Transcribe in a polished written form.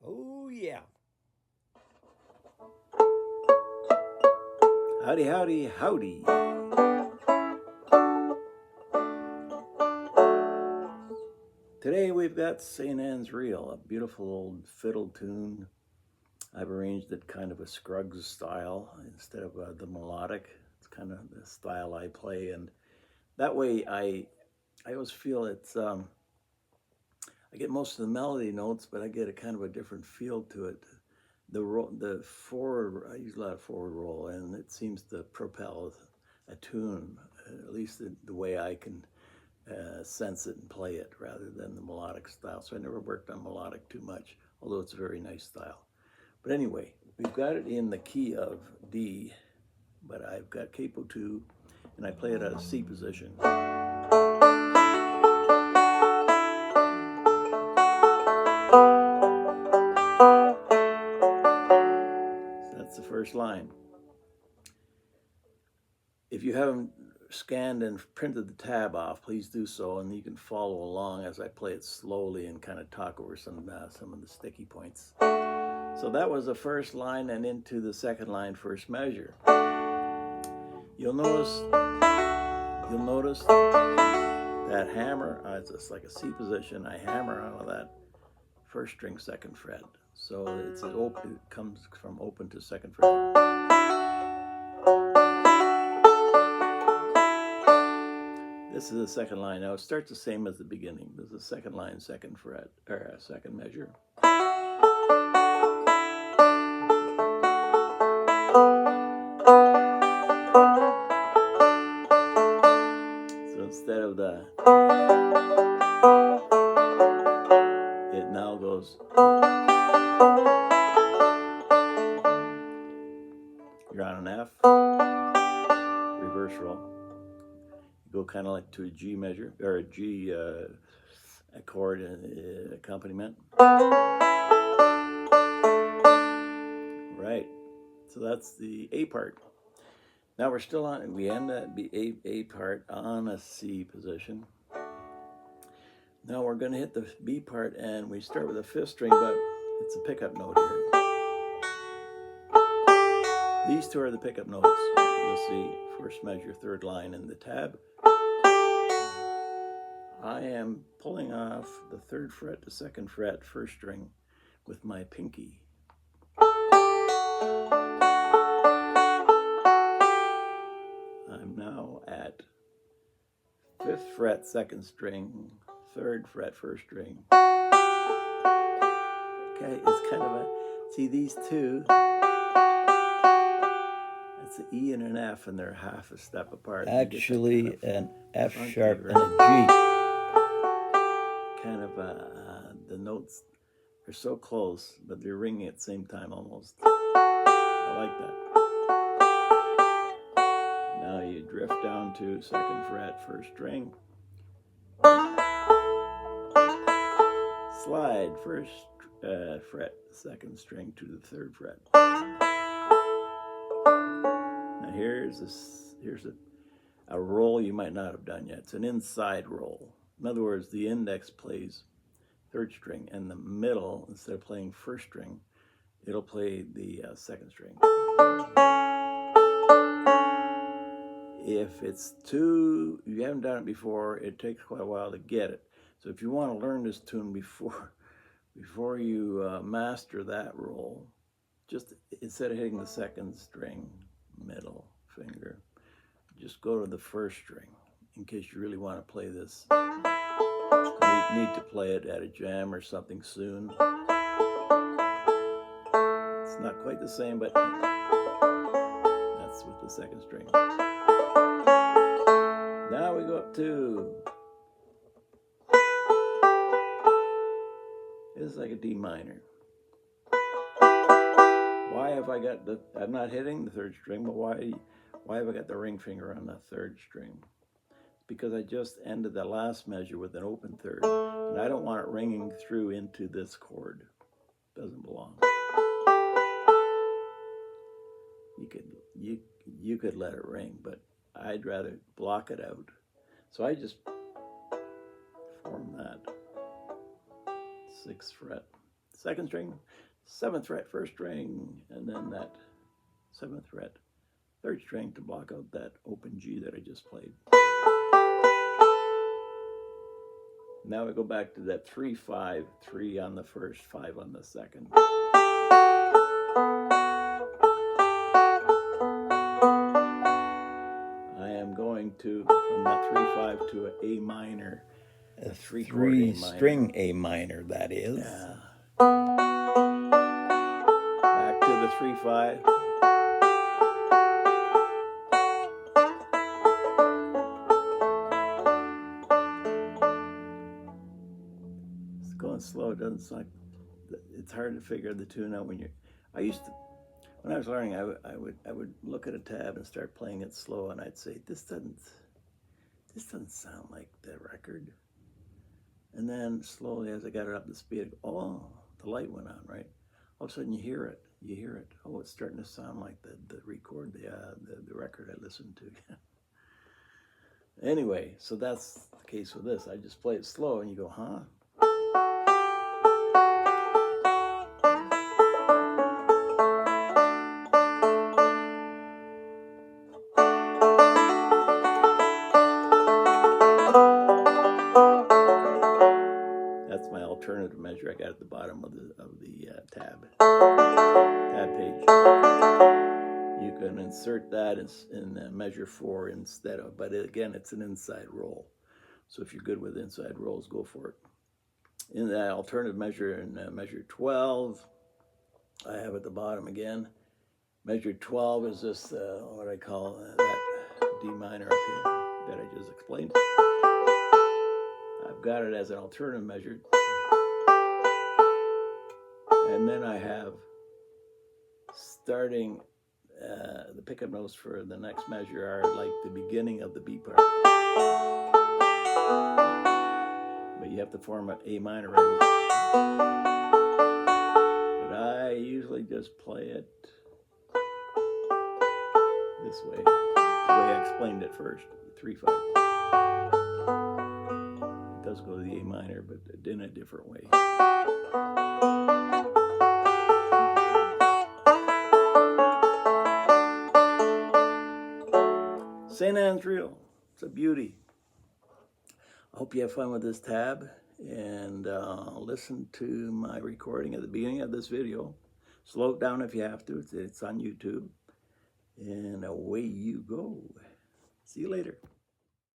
Oh, yeah. Howdy, howdy, howdy. Today we've got St. Anne's Reel, a beautiful old fiddle tune. I've arranged it kind of a Scruggs style instead of the melodic. It's kind of the style I play, and that way I always feel it's I get most of the melody notes, but I get a kind of a different feel to it. The forward, I use a lot of forward roll, and it seems to propel a tune, at least the way I can sense it and play it, rather than the melodic style. So I never worked on melodic too much, although it's a very nice style. But anyway, we've got it in the key of D, but I've got capo 2, and I play it at a C position. That's the first line. If you haven't scanned and printed the tab off, please do so, and you can follow along as I play it slowly and kind of talk over some of the sticky points. So that was the first line, and into the second line, first measure. You'll notice that hammer, it's just like a C position. I hammer out of that first string second fret. So it's open, it comes from open to second fret. This is the second line. Now it starts the same as the beginning. This is the second line, second fret, or second measure. So instead of the, it now goes. You're on an F, reverse roll. You go kind of like to a G measure, or a G a chord accompaniment. Right, so that's the A part. Now we're still on, we end that A part on a C position. Now we're going to hit the B part, and we start with a fifth string, but it's a pickup note here. These two are the pickup notes. You'll see first measure, third line in the tab. I am pulling off the third fret to second fret, first string, with my pinky. I'm now at fifth fret, second string, third fret, first string. Okay, it's kind of a, see these two, it's an E and an F, and they're half a step apart. Actually, an F sharp and a G. Kind of the notes are so close, but they're ringing at the same time almost. I like that. Now you drift down to second fret, first string. Slide first fret, second string to the third fret. Now here's a roll you might not have done yet. It's an inside roll. In other words, the index plays third string, and the middle, instead of playing first string, it'll play the second string. If it's too, if you haven't done it before, it takes quite a while to get it. So if you want to learn this tune before you master that roll, just instead of hitting the second string, middle finger, just go to the first string in case you really want to play this. Need to play it at a jam or something soon. It's not quite the same, but that's with the second string. Now we go up to, this is like a D minor. Why have I got the, I'm not hitting the third string, but why have I got the ring finger on the third string? Because I just ended the last measure with an open third, and I don't want it ringing through into this chord. Doesn't belong. You could let it ring, but I'd rather block it out. So I just form that 6th fret, second string, 7th fret, first string, and then that 7th fret, third string to block out that open G that I just played. Now we go back to that 3-5, 3 on the first, 5 on the second. I am going to, from that 3-5 to an A minor, a three-string A minor, that is. Yeah. Back to the 3-5. It's going slow. It doesn't sound, it's hard to figure the tune out when you're, when I was learning, I would look at a tab and start playing it slow, and I'd say, this doesn't sound like the record. And then slowly, as I got it up to speed, I go, oh, the light went on, right? All of a sudden, you hear it. Oh, it's starting to sound like the record, the record I listened to. Anyway, so that's the case with this. I just play it slow, and you go, huh? That's my alternative measure I got at the bottom of the tab page. You can insert that in measure 4 instead of, but again, it's an inside roll. So if you're good with inside rolls, go for it. In that alternative measure, in measure 12, I have at the bottom again. Measure 12 is this, what I call that D minor up here that I just explained. I've got it as an alternative measure. And then I have starting, the pickup notes for the next measure are like the beginning of the B part. But you have to form an A minor right. But I usually just play it this way, the way I explained it first, 3-5. It does go to the A minor, but in a different way. St. Anne's Reel, it's a beauty. I hope you have fun with this tab, and listen to my recording at the beginning of this video. Slow it down if you have to, it's on YouTube. And away you go. See you later.